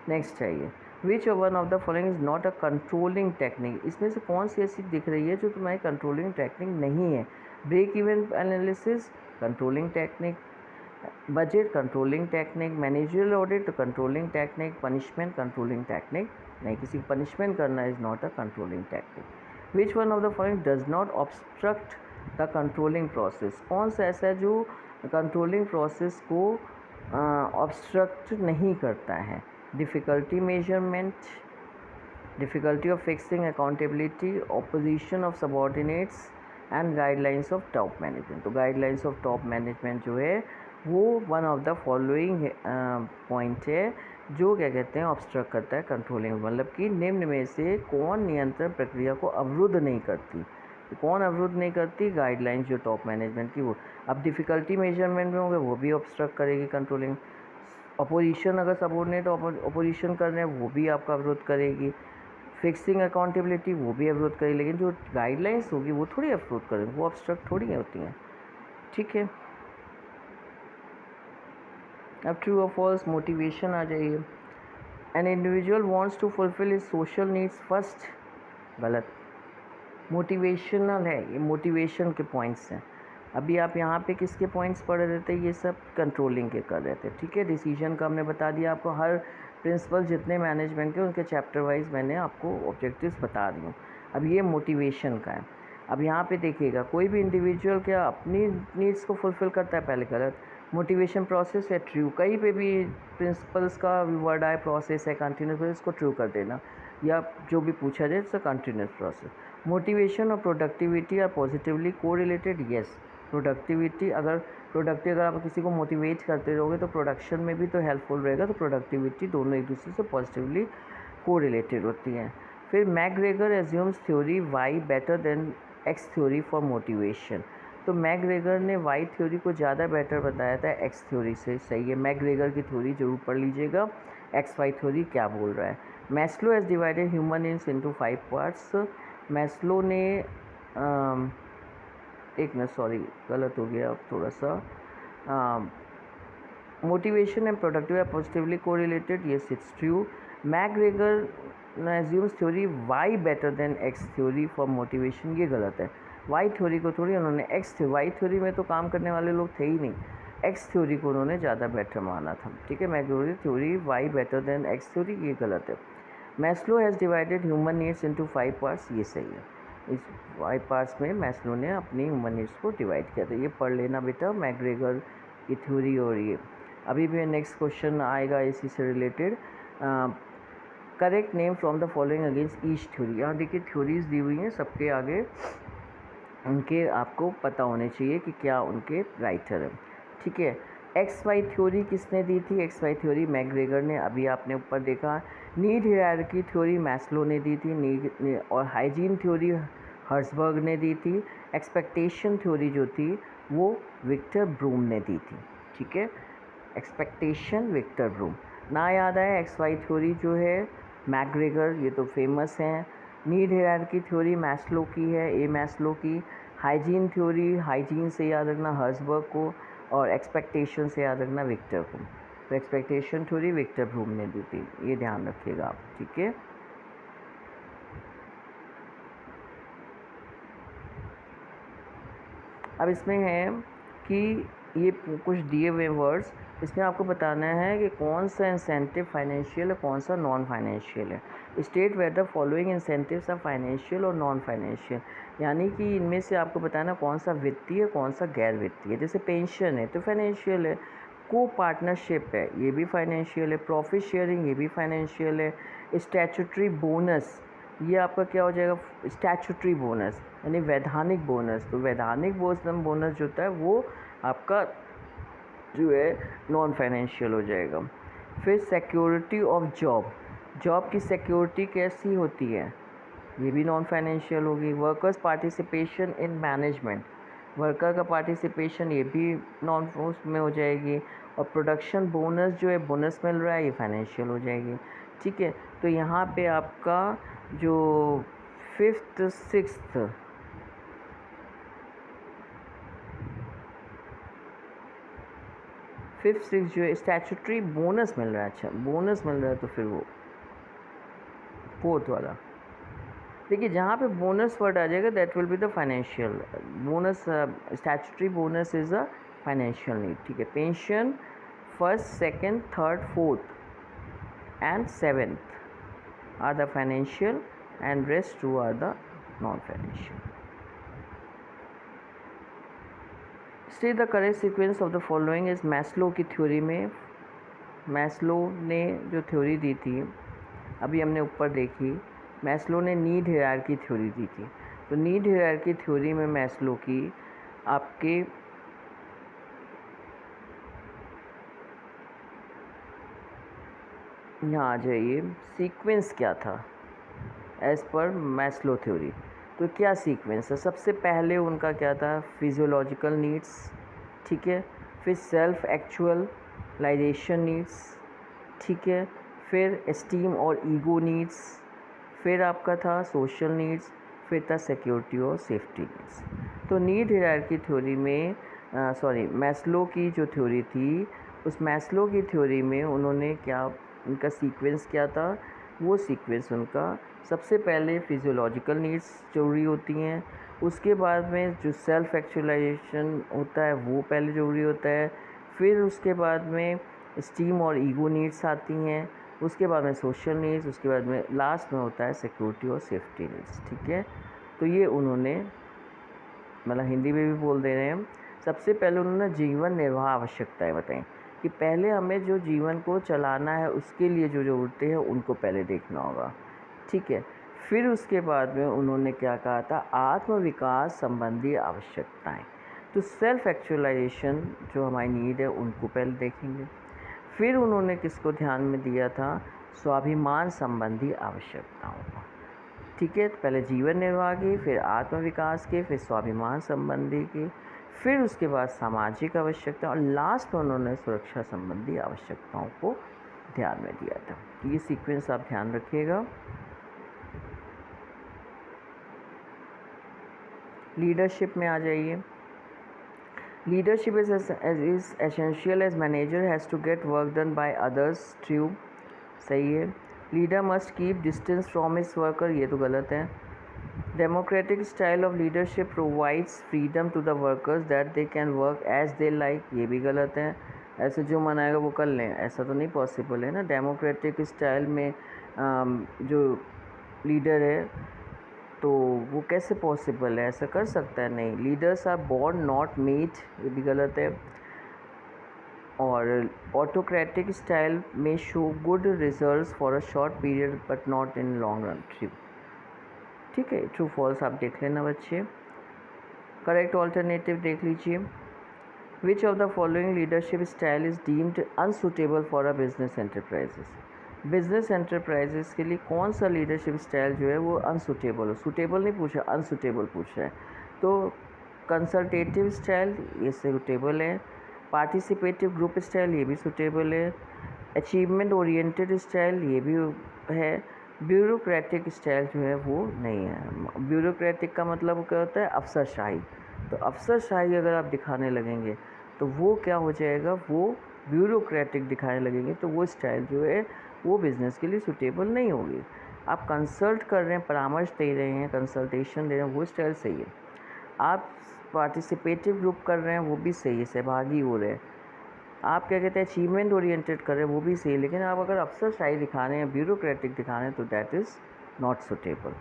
नेक्स्ट चाहिए. विच one of the following is not a controlling technique. इसमें से कौन सी ऐसी दिख रही है जो तुम्हारी कंट्रोलिंग टेक्निक नहीं है. Break even analysis controlling technique. Budget controlling technique. Managerial audit controlling technique. Punishment controlling technique नहीं. किसी को पनिशमेंट करना is not a controlling technique. Which one of the following does not obstruct the controlling process. कौन सा ऐसा है जो controlling process को ऑब्स्ट्रक्ट नहीं करता है. Difficulty measurement. Difficulty of fixing accountability. Opposition of subordinates and guidelines of top management. तो गाइडलाइंस ऑफ टॉप मैनेजमेंट जो है वो one of the following point है जो क्या कहते हैं ऑब्स्ट्रक्ट करता है कंट्रोलिंग. मतलब कि निम्न में से कौन नियंत्रण प्रक्रिया को अवरुद्ध नहीं करती. तो कौन अवरुद्ध नहीं करती. गाइडलाइंस जो टॉप मैनेजमेंट की वो. अब डिफ़िकल्टी मेजरमेंट में होंगे वो भी ऑब्स्ट्रक्ट करेगी कंट्रोलिंग. अपोजिशन अगर सबॉर्डिनेट अपोजिशन कर रहे हैं वो भी आपका अवरुद्ध करेगी. फिक्सिंग अकाउंटेबिलिटी वो भी अवरुद्ध करेगी. लेकिन जो गाइडलाइंस होगी वो थोड़ी अवरुद्ध करेंगे, वो ऑब्स्ट्रक्ट थोड़ी होती हैं. ठीक है. अब ट्रू और फॉल्स. मोटिवेशन आ जाइए. An individual wants to fulfil his social needs first. गलत. मोटिवेशनल है, ये मोटिवेशन के पॉइंट्स हैं. अभी आप यहाँ पे किसके पॉइंट्स पढ़ रहे थे. ये सब कंट्रोलिंग के कर रहे थे. ठीक है. डिसीजन का हमने बता दिया आपको. हर प्रिंसिपल जितने मैनेजमेंट के उनके चैप्टर वाइज मैंने आपको ऑब्जेक्टिव्स बता दी हूँ. अब ये मोटिवेशन का है. अब यहाँ पे देखिएगा कोई भी इंडिविजुअल क्या अपनी नीड्स को फुलफ़िल करता है. पहले गलत. मोटिवेशन प्रोसेस है. ट्रू. कहीं पे भी प्रिंसिपल्स का वर्ड आए प्रोसेस है कंटिन्यूस प्रोसेस को ट्रू कर देना या जो भी पूछा जाए it's a continuous process. Motivation और productivity are positively correlated. Yes. Productivity अगर आप किसी को मोटिवेट करते रहोगे तो प्रोडक्शन में भी तो हेल्पफुल रहेगा. तो प्रोडक्टिविटी दोनों एक दूसरे से पॉजिटिवली को रिलेटेड होती हैं. फिर McGregor assumes theory Y better than X theory for motivation. तो मैकग्रेगर ने वाई थ्योरी को ज़्यादा बेटर बताया था एक्स थ्योरी से. सही है. मैकग्रेगर की थ्योरी जरूर पढ़ लीजिएगा. एक्स वाई थ्योरी क्या बोल रहा है. Maslow has divided human needs into 5 parts. Maslow ने एक मिनट सॉरी गलत हो गया अब थोड़ा सा. Motivation and productive are positively correlated. Yes it's true. McGregor assumes theory Y better than X theory for motivation. ये गलत है. वाई थ्योरी को थोड़ी उन्होंने एक्स थ्योरी. वाई थ्योरी में तो काम करने वाले लोग थे ही नहीं. एक्स थ्योरी को उन्होंने ज़्यादा बेटर माना था. ठीक है. McGregor theory Y better than X theory ये गलत है. Maslow has divided human needs into 5 parts. ये सही है. इस 5 पार्ट्स में मैस्लो ने अपनी ह्यूमन नीड्स को डिवाइड किया था. ये पढ़ लेना बेटा मैकग्रेगर की थ्योरी. और ये अभी भी नेक्स्ट क्वेश्चन आएगा इसी से related. Correct name from the following against each theory. यहाँ देखिए थ्योरीज दी हुई हैं सबके आगे, उनके आपको पता होने चाहिए कि क्या उनके राइटर हैं. ठीक है. एक्स वाई थ्योरी किसने दी थी. एक्स वाई थ्योरी मैकग्रेगर ने. अभी आपने ऊपर देखा. नीड हायरार्की थ्योरी मैस्लो ने दी थी. नीड और हाइजीन थ्योरी हर्सबर्ग ने दी थी. एक्सपेक्टेशन थ्योरी जो थी वो विक्टर ब्रूम ने दी थी. ठीक है. Expectation Victor Vroom. ना याद आया एक्स वाई थ्योरी जो है मैकग्रेगर, ये तो फेमस हैं. नीड हायरार्की थ्योरी मैस्लो की है, ए मैस्लो की. हाइजीन थ्योरी, हाइजीन से याद रखना हर्सबर्ग को, और एक्सपेक्टेशन से याद रखना विक्टर को। तो एक्सपेक्टेशन थ्योरी विक्टर ब्लूम ने दी थी, ये ध्यान रखिएगा आप, ठीक है। अब इसमें है कि ये कुछ दिए हुए वर्ड्स, इसमें आपको बताना है कि कौन सा इंसेंटिव फाइनेंशियल है, कौन सा नॉन फाइनेंशियल है। State whether following incentives are financial और नॉन फाइनेंशियल, यानी कि इनमें से आपको बताना कौन सा वित्तीय कौन सा गैर वित्तीय। जैसे पेंशन है तो फाइनेंशियल है, को पार्टनरशिप है ये भी फाइनेंशियल है, प्रॉफिट शेयरिंग ये भी फाइनेंशियल है, स्टैचुटरी बोनस ये आपका क्या हो जाएगा, स्टैचुटरी बोनस यानी वैधानिक बोनस। तो वैधानिक बोनस जो होता है वो आपका जो है नॉन फाइनेंशियल हो जाएगा। फिर सिक्योरिटी ऑफ जॉब, जॉब की सिक्योरिटी कैसी होती है, ये भी नॉन फाइनेंशियल होगी। Workers participation in management, worker का पार्टिसिपेशन ये भी नॉन में हो जाएगी। और प्रोडक्शन बोनस जो है बोनस मिल रहा है ये फाइनेंशियल हो जाएगी, ठीक है। तो यहाँ पे आपका जो फिफ्थ सिक्स्थ जो है स्टैचुटरी बोनस मिल रहा है, अच्छा बोनस मिल रहा है तो फिर वो फोर्थ वाला देखिए, जहाँ पे बोनस वर्ड आ जाएगा that will be the financial bonus. Statutory bonus is a financial need, ठीक है। Pension first second third fourth and seventh are the financial and rest two are the non financial. State the correct sequence of the following is Maslow की theory में, Maslow ने जो theory दी थी अभी हमने ऊपर देखी, मैस्लो ने नीड हायरार्की थ्योरी दी थी। तो नीड हायरार्की थ्योरी में मैस्लो की आपके यहाँ आ जाइए, सीक्वेंस क्या था एज़ पर मैस्लो थ्योरी। तो क्या सीक्वेंस है, सबसे पहले उनका क्या था, फिजियोलॉजिकल नीड्स, ठीक है। फिर सेल्फ एक्चुअलाइजेशन नीड्स, ठीक है। फिर एस्टीम और ईगो नीड्स, फिर आपका था सोशल नीड्स, फिर था सिक्योरिटी और सेफ्टी नीड्स। तो नीड हायरार्की थ्योरी में मैस्लो की जो थ्योरी थी, उस मैस्लो की थ्योरी में उन्होंने क्या, उनका सीक्वेंस क्या था, वो सीक्वेंस उनका सबसे पहले फिजियोलॉजिकल नीड्स ज़रूरी होती हैं, उसके बाद में जो सेल्फ एक्चुअलाइजेशन होता है वो पहले ज़रूरी होता है, फिर उसके बाद में स्टीम और ईगो नीड्स आती हैं, उसके बाद में सोशल नीड्स, उसके बाद में लास्ट में होता है सिक्योरिटी और सेफ्टी नीड्स, ठीक है। तो ये उन्होंने मतलब हिंदी में भी बोल दे रहे हैं हम, सबसे पहले उन्होंने जीवन निर्वाह आवश्यकताएं बताई कि पहले हमें जो जीवन को चलाना है उसके लिए जो ज़रूरतें हैं उनको पहले देखना होगा, ठीक है। फिर उसके बाद में उन्होंने क्या कहा था, आत्म विकास संबंधी आवश्यकताएं। तो सेल्फ एक्चुअलाइजेशन जो हमारी नीड है उनको पहले देखेंगे। फिर उन्होंने किसको ध्यान में दिया था, स्वाभिमान संबंधी आवश्यकताओं को, ठीक है। तो पहले जीवन निर्वाह की, फिर आत्म विकास के, फिर स्वाभिमान संबंधी की, फिर उसके बाद सामाजिक आवश्यकता, और लास्ट में उन्होंने सुरक्षा संबंधी आवश्यकताओं को ध्यान में दिया था। ये सीक्वेंस आप ध्यान रखिएगा। लीडरशिप में आ जाइए। Leadership is essential as manager has to get work done by others through, सही है। Leader must keep distance from his worker, ये तो गलत है। Democratic style of leadership provides freedom to the workers that they can work as they like, ये भी गलत है। ऐसे जो मन आएगा वो कर लें, ऐसा तो नहीं पॉसिबल है ना। डेमोक्रेटिक स्टाइल में जो लीडर है तो वो कैसे पॉसिबल है, ऐसा कर सकता है, नहीं। Leaders are born not made, ये भी गलत है। और ऑटोक्रेटिक स्टाइल में show good results for a short period but not in long run, ठीक है। ट्रू फॉल्स आप देख लेना बच्चे। करेक्ट ऑल्टरनेटिव देख लीजिए। विच of the following leadership style is deemed unsuitable for a business enterprises, business enterprises के लिए कौन सा लीडरशिप स्टाइल जो है वो अनसूटेबल हो, सूटेबल नहीं पूछा, अनसूटेबल पूछा है। तो कंसल्टेटिव स्टाइल ये सूटेबल है, पार्टिसिपेटिव ग्रुप स्टाइल ये भी सूटेबल है, अचीवमेंट ओरिएंटेड स्टाइल ये भी है, ब्यूरोक्रेटिक स्टाइल जो है वो नहीं है। ब्यूरोक्रेटिक का मतलब क्या होता है? अफसरशाही। तो अफसरशाही अगर आप दिखाने लगेंगे तो वो क्या हो जाएगा, वो ब्यूरोक्रेटिक दिखाने लगेंगे तो वो स्टाइल जो है वो बिज़नेस के लिए सूटेबल नहीं होगी। आप कंसल्ट कर रहे हैं, परामर्श दे रहे हैं, कंसल्टेशन दे रहे हैं, वो स्टाइल सही है। आप पार्टिसिपेटिव ग्रुप कर रहे हैं, वो भी सही है, सहभागी हो रहे हैं। आप क्या कहते हैं, अचीवमेंट ओरिएंटेड कर रहे हैं, वो भी सही है। लेकिन आप अगर अफसरशाही दिखा रहे हैं, ब्यूरोक्रेटिक दिखा रहे हैं, तो that is not suitable.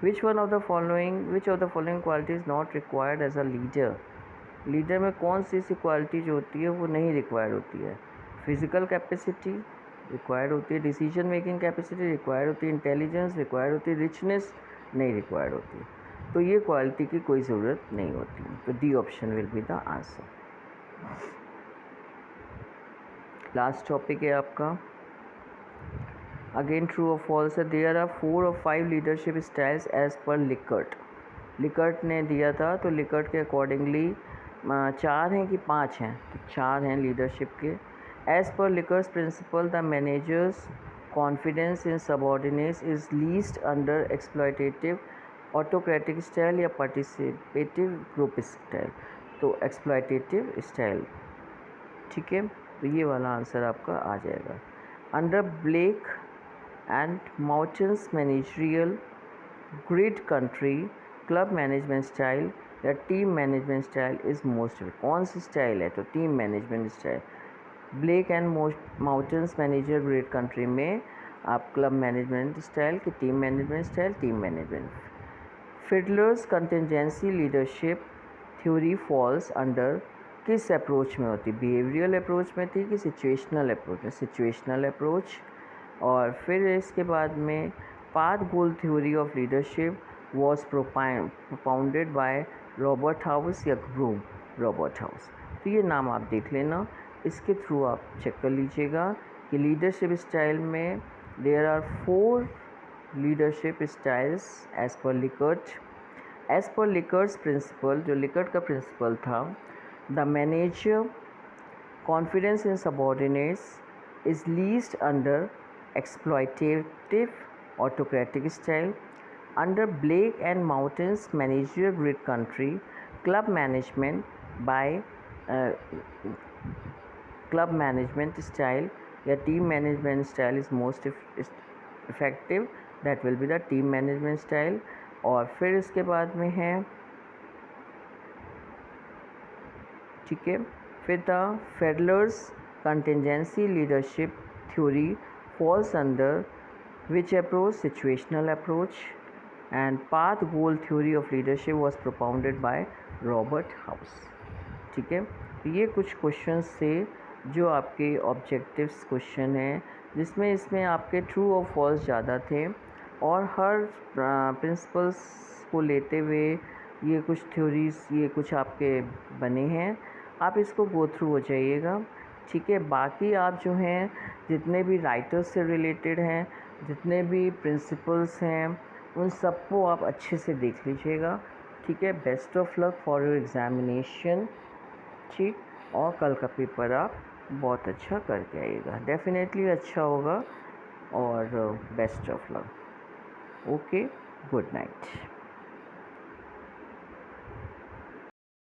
Which of the following quality is not required as a leader? Leader में कौन सी ऐसी क्वालिटी जो होती है वो नहीं रिक्वायर्ड होती है? फिजिकल कैपेसिटी रिक्वायर्ड होती है, डिसीजन मेकिंग कैपेसिटी रिक्वायर्ड होती है, इंटेलिजेंस रिक्वायर्ड होती है, रिचनेस नहीं रिक्वायर्ड होती है। तो ये क्वालिटी की कोई ज़रूरत नहीं होती। तो D option will be the answer. Last topic है आपका, अगेन ट्रू और फॉल्स है। देयर आर 4 और 5 leadership styles as per Likert. Likert ने दिया था, तो लिकर्ट के अकॉर्डिंगली 4 हैं कि 5 हैं? तो 4 हैं लीडरशिप के। As per Likert's principle the managers confidence in subordinates is least under exploitative autocratic style या पार्टिसिपेटिव ग्रुप स्टाइल? तो एक्सप्लॉयटेटिव स्टाइल, ठीक है। तो ये वाला आंसर आपका आ जाएगा। Under Blake and Mouton's managerial grid country club management style या team management style is most? कौन सी स्टाइल है? तो team management style. Blake and Mouton's manager grid country में आप क्लब मैनेजमेंट स्टाइल की team management style, team management. Fiedler's contingency leadership theory falls under किस approach में होती? बिहेवियरल अप्रोच में थी कि सिचुएशनल अप्रोच में? Situational approach. और फिर इसके बाद में path goal theory of leadership was propounded by Robert House या ग्रूम रॉबर्ट हाउस। तो ये नाम आप देख लेना, इसके थ्रू आप चेक कर लीजिएगा कि लीडरशिप स्टाइल में there are 4 leadership styles as per Likert. As per Likert's principle, जो लिकर्ट का प्रिंसिपल था, the manager confidence in subordinates is least under exploitative autocratic style. Under Blake and Mountain's managerial grid country, club management style या team management style is most effective. That will be the team management style. और फिर इसके बाद में है, ठीक है, फिर the Fiedler's contingency leadership theory falls under which approach? Situational approach. And path goal theory of leadership was propounded by Robert House. ठीक है, तो ये कुछ क्वेश्चंस थे जो आपके ऑब्जेक्टिव्स क्वेश्चन हैं, जिसमें इसमें आपके ट्रू और फॉल्स ज़्यादा थे और हर प्रिंसिपल्स को लेते हुए ये कुछ थ्योरीज, ये कुछ आपके बने हैं। आप इसको गो थ्रू हो जाइएगा, ठीक है। बाकी आप जो हैं जितने भी राइटर्स से रिलेटेड हैं, जितने भी प्रिंसिपल्स हैं, उन सबको आप अच्छे से देख लीजिएगा, ठीक है। Best of luck for your examination, ठीक। और कल का पेपर आप बहुत अच्छा करके आइएगा, डेफिनेटली अच्छा होगा। और best of luck. Okay, good night.